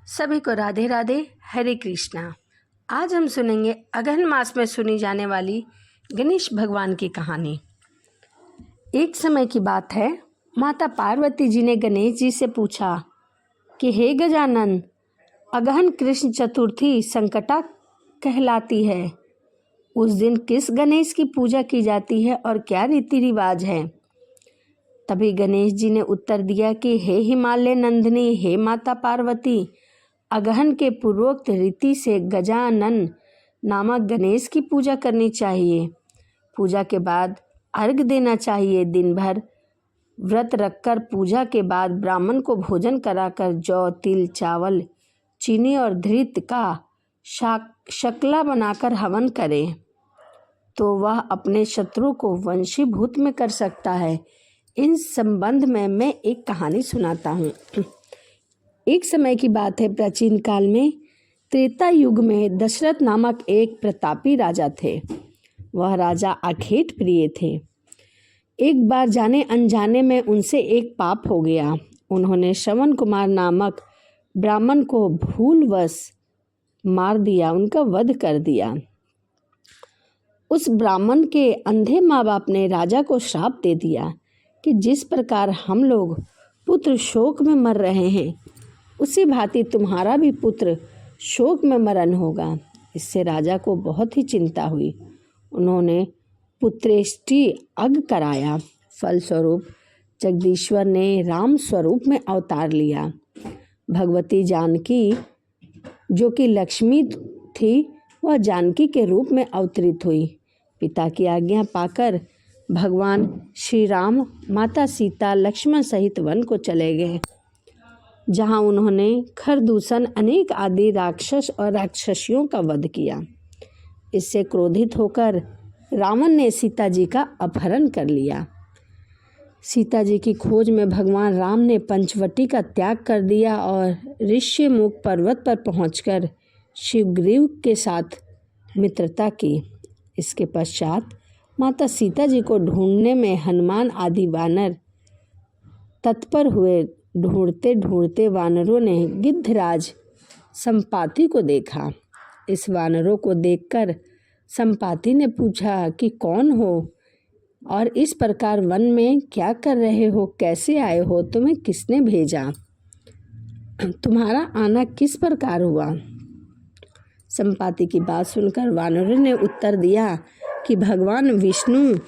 सभी को राधे राधे, हरे कृष्णा। आज हम सुनेंगे अगहन मास में सुनी जाने वाली गणेश भगवान की कहानी। एक समय की बात है, माता पार्वती जी ने गणेश जी से पूछा कि हे गजानन, अगहन कृष्ण चतुर्थी संकटा कहलाती है। उस दिन किस गणेश की पूजा की जाती है और क्या रीति रिवाज है? तभी गणेश जी ने उत्तर दिया कि हे हिमालय नंदिनी, हे माता पार्वती, अगहन के पूर्वोक्त रीति से गजानन नामक गणेश की पूजा करनी चाहिए। पूजा के बाद अर्घ देना चाहिए। दिन भर व्रत रखकर पूजा के बाद ब्राह्मण को भोजन कराकर जौ, तिल, चावल, चीनी और घृत का शकला बनाकर हवन करे तो वह अपने शत्रु को वंशीभूत में कर सकता है। इन संबंध में मैं एक कहानी सुनाता हूँ। एक समय की बात है, प्राचीन काल में त्रेता युग में दशरथ नामक एक प्रतापी राजा थे। वह राजा अखेट प्रिय थे। एक बार जाने अनजाने में उनसे एक पाप हो गया। उन्होंने श्रवण कुमार नामक ब्राह्मण को भूलवश मार दिया, उनका वध कर दिया। उस ब्राह्मण के अंधे माँ बाप ने राजा को श्राप दे दिया कि जिस प्रकार हम लोग पुत्र शोक में मर रहे हैं, उसी भांति तुम्हारा भी पुत्र शोक में मरण होगा। इससे राजा को बहुत ही चिंता हुई। उन्होंने पुत्रेष्टि यज्ञ कराया। फलस्वरूप जगदीश्वर ने राम स्वरूप में अवतार लिया। भगवती जानकी, जो कि लक्ष्मी थी, वह जानकी के रूप में अवतरित हुई। पिता की आज्ञा पाकर भगवान श्री राम माता सीता लक्ष्मण सहित वन को चले गए, जहां उन्होंने खरदूषण अनेक आदि राक्षस और राक्षसियों का वध किया। इससे क्रोधित होकर रावण ने सीता जी का अपहरण कर लिया। सीता जी की खोज में भगवान राम ने पंचवटी का त्याग कर दिया और ऋष्यमुख पर्वत पर पहुंचकर शिवग्रीव के साथ मित्रता की। इसके पश्चात माता सीता जी को ढूंढने में हनुमान आदि वानर तत्पर हुए। ढूंढते ढूंढते वानरों ने गिद्धराज संपाति को देखा। इस वानरों को देखकर संपाति ने पूछा कि कौन हो और इस प्रकार वन में क्या कर रहे हो, कैसे आए हो, तुम्हें किसने भेजा, तुम्हारा आना किस प्रकार हुआ? संपाति की बात सुनकर वानरों ने उत्तर दिया कि भगवान विष्णु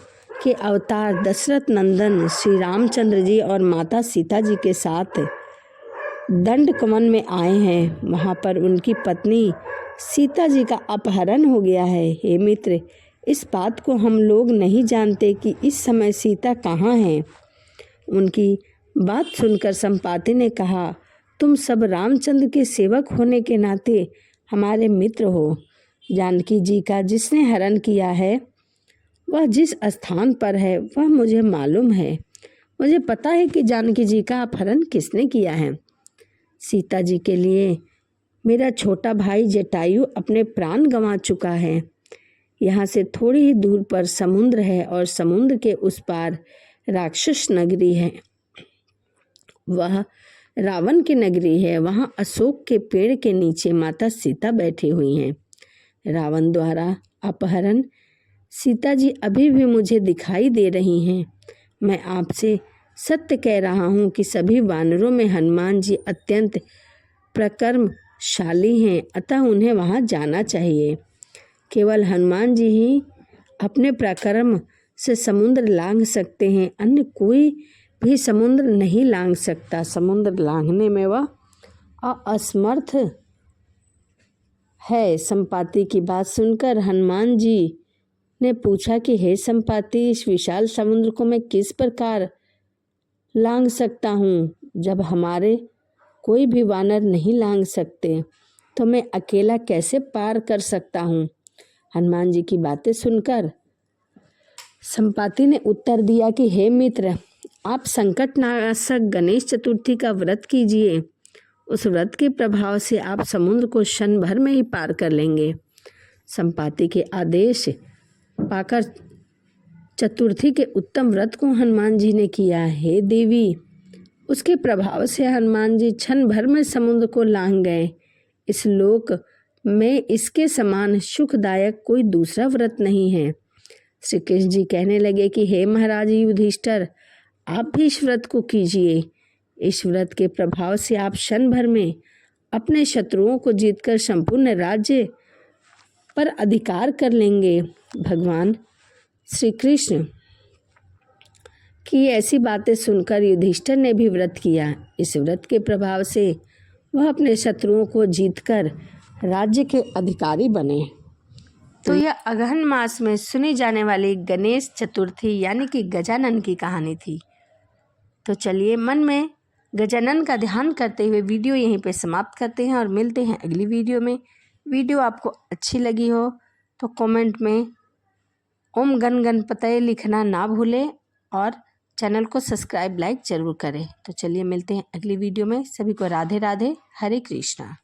के अवतार दशरथ नंदन श्री रामचंद्र जी और माता सीता जी के साथ दंडकवन में आए हैं। वहां पर उनकी पत्नी सीता जी का अपहरण हो गया है। हे मित्र, इस बात को हम लोग नहीं जानते कि इस समय सीता कहाँ हैं। उनकी बात सुनकर संपाति ने कहा, तुम सब रामचंद्र के सेवक होने के नाते हमारे मित्र हो। जानकी जी का जिसने हरण किया है, वह जिस स्थान पर है वह मुझे मालूम है। मुझे पता है कि जानकी जी का अपहरण किसने किया है। सीता जी के लिए मेरा छोटा भाई जटायु अपने प्राण गंवा चुका है। यहाँ से थोड़ी ही दूर पर समुद्र है और समुद्र के उस पार राक्षस नगरी है, वह रावण की नगरी है। वहाँ अशोक के पेड़ के नीचे माता सीता बैठी हुई हैं। रावण द्वारा अपहरण सीता जी अभी भी मुझे दिखाई दे रही हैं। मैं आपसे सत्य कह रहा हूँ कि सभी वानरों में हनुमान जी अत्यंत प्रकर्मशाली हैं, अतः उन्हें वहाँ जाना चाहिए। केवल हनुमान जी ही अपने पराक्रम से समुद्र लांघ सकते हैं, अन्य कोई भी समुद्र नहीं लांघ सकता। समुद्र लांघने में वह असमर्थ है। संपाति की बात सुनकर हनुमान जी ने पूछा कि हे संपाति, इस विशाल समुद्र को मैं किस प्रकार लांघ सकता हूँ? जब हमारे कोई भी वानर नहीं लांघ सकते तो मैं अकेला कैसे पार कर सकता हूँ? हनुमान जी की बातें सुनकर संपाति ने उत्तर दिया कि हे मित्र, आप संकटनाशक गणेश चतुर्थी का व्रत कीजिए। उस व्रत के प्रभाव से आप समुद्र को क्षण भर में ही पार कर लेंगे। संपाति के आदेश पाकर चतुर्थी के उत्तम व्रत को हनुमान जी ने किया। हे देवी, उसके प्रभाव से हनुमान जी क्षण भर में समुद्र को लांघ गए। इस लोक में इसके समान सुखदायक कोई दूसरा व्रत नहीं है। श्री कृष्ण जी कहने लगे कि हे महाराज युधिष्ठिर, आप भी इस व्रत को कीजिए। इस व्रत के प्रभाव से आप क्षण भर में अपने शत्रुओं को जीतकर संपूर्ण राज्य पर अधिकार कर लेंगे। भगवान श्री कृष्ण की ऐसी बातें सुनकर युधिष्ठिर ने भी व्रत किया। इस व्रत के प्रभाव से वह अपने शत्रुओं को जीतकर राज्य के अधिकारी बने। तो यह अगहन मास में सुनी जाने वाली गणेश चतुर्थी यानी कि गजानन की कहानी थी। तो चलिए मन में गजानन का ध्यान करते हुए वीडियो यहीं पे समाप्त करते हैं और मिलते हैं अगली वीडियो में। वीडियो आपको अच्छी लगी हो तो कमेंट में ओम गण गणपतये लिखना ना भूलें और चैनल को सब्सक्राइब लाइक ज़रूर करें। तो चलिए मिलते हैं अगली वीडियो में। सभी को राधे राधे, हरे कृष्णा।